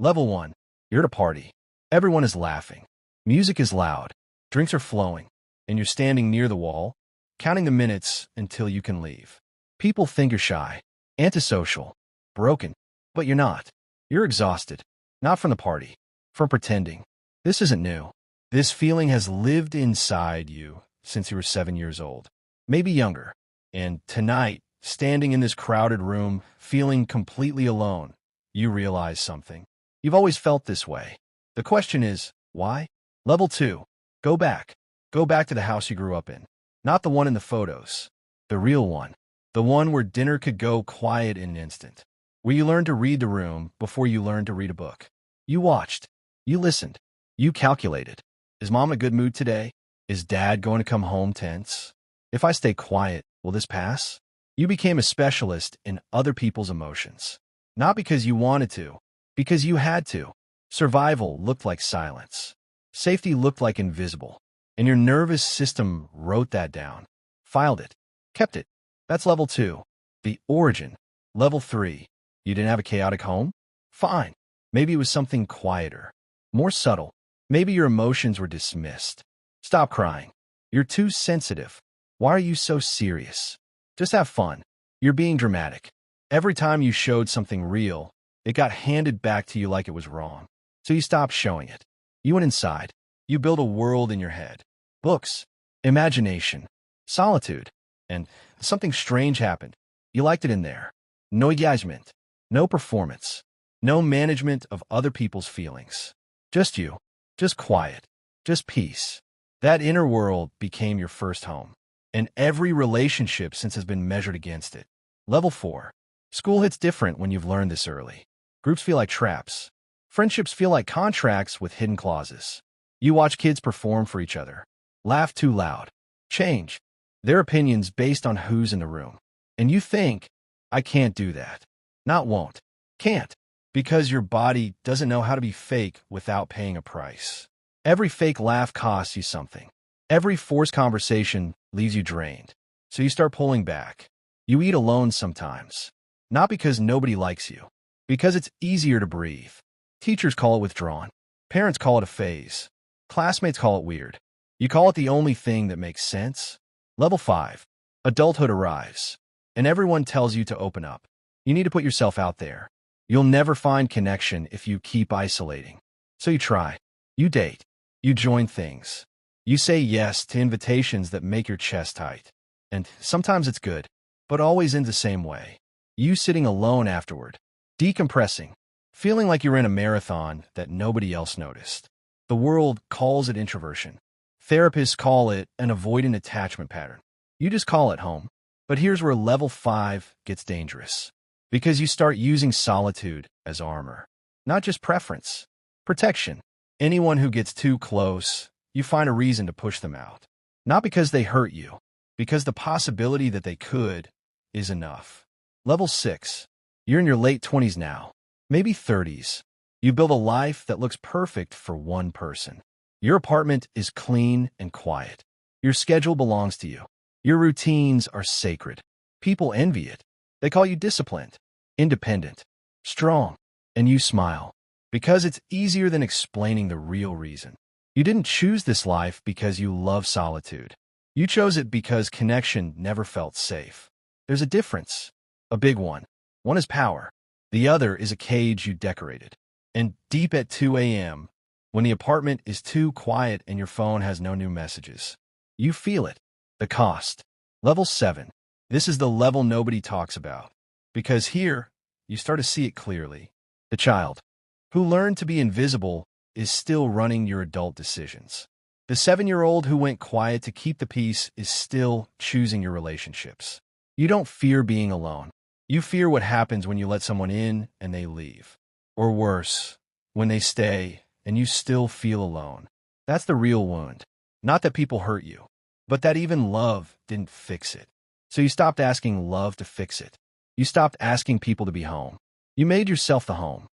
Level 1. You're at a party. Everyone is laughing. Music is loud. Drinks are flowing. And you're standing near the wall, counting the minutes until you can leave. People think you're shy, antisocial, broken. But you're not. You're exhausted. Not from the party. From pretending. This isn't new. This feeling has lived inside you since you were 7 years old. Maybe younger. And tonight, standing in this crowded room, feeling completely alone, you realize something. You've always felt this way. The question is, why? Level 2. Go back. Go back to the house you grew up in. Not the one in the photos. The real one. The one where dinner could go quiet in an instant. Where you learned to read the room before you learned to read a book. You watched. You listened. You calculated. Is mom in a good mood today? Is dad going to come home tense? If I stay quiet, will this pass? You became a specialist in other people's emotions. Not because you wanted to, because you had to. Survival looked like silence. Safety looked like invisible. And your nervous system wrote that down. Filed it. Kept it. That's level 2. The origin. Level 3. You didn't have a chaotic home? Fine. Maybe it was something quieter. More subtle. Maybe your emotions were dismissed. Stop crying. You're too sensitive. Why are you so serious? Just have fun. You're being dramatic. Every time you showed something real, it got handed back to you like it was wrong. So you stopped showing it. You went inside. You built a world in your head. Books, imagination, solitude, and something strange happened. You liked it in there. No engagement, no performance, no management of other people's feelings. Just you, just quiet, just peace. That inner world became your first home. And every relationship since has been measured against it. Level 4. School hits different when you've learned this early. Groups feel like traps. Friendships feel like contracts with hidden clauses. You watch kids perform for each other. Laugh too loud. Change their opinions based on who's in the room. And you think, I can't do that. Not won't. Can't. Because your body doesn't know how to be fake without paying a price. Every fake laugh costs you something. Every forced conversation leaves you drained. So you start pulling back. You eat alone sometimes. Not because nobody likes you. Because it's easier to breathe. Teachers call it withdrawn. Parents call it a phase. Classmates call it weird. You call it the only thing that makes sense. Level 5. Adulthood arrives. And everyone tells you to open up. You need to put yourself out there. You'll never find connection if you keep isolating. So you try. You date. You join things. You say yes to invitations that make your chest tight. And sometimes it's good, but always ends the same way. You sitting alone afterward. Decompressing. Feeling like you're in a marathon that nobody else noticed. The world calls it introversion. Therapists call it an avoidant attachment pattern. You just call it home. But here's where level 5 gets dangerous. Because you start using solitude as armor. Not just preference. Protection. Anyone who gets too close, you find a reason to push them out. Not because they hurt you. Because the possibility that they could is enough. Level 6. You're in your late 20s now. Maybe 30s. You build a life that looks perfect for one person. Your apartment is clean and quiet. Your schedule belongs to you. Your routines are sacred. People envy it. They call you disciplined, independent, strong, and you smile. Because it's easier than explaining the real reason. You didn't choose this life because you love solitude. You chose it because connection never felt safe. There's a difference. A big one. One is power. The other is a cage you decorated. And deep at 2 a.m., when the apartment is too quiet and your phone has no new messages, you feel it. The cost. Level 7. This is the level nobody talks about. Because here, you start to see it clearly. The child, who learned to be invisible, is still running your adult decisions. The 7-year-old who went quiet to keep the peace is still choosing your relationships. You don't fear being alone. You fear what happens when you let someone in and they leave. Or worse, when they stay and you still feel alone. That's the real wound. Not that people hurt you, but that even love didn't fix it. So you stopped asking love to fix it. You stopped asking people to be home. You made yourself the home.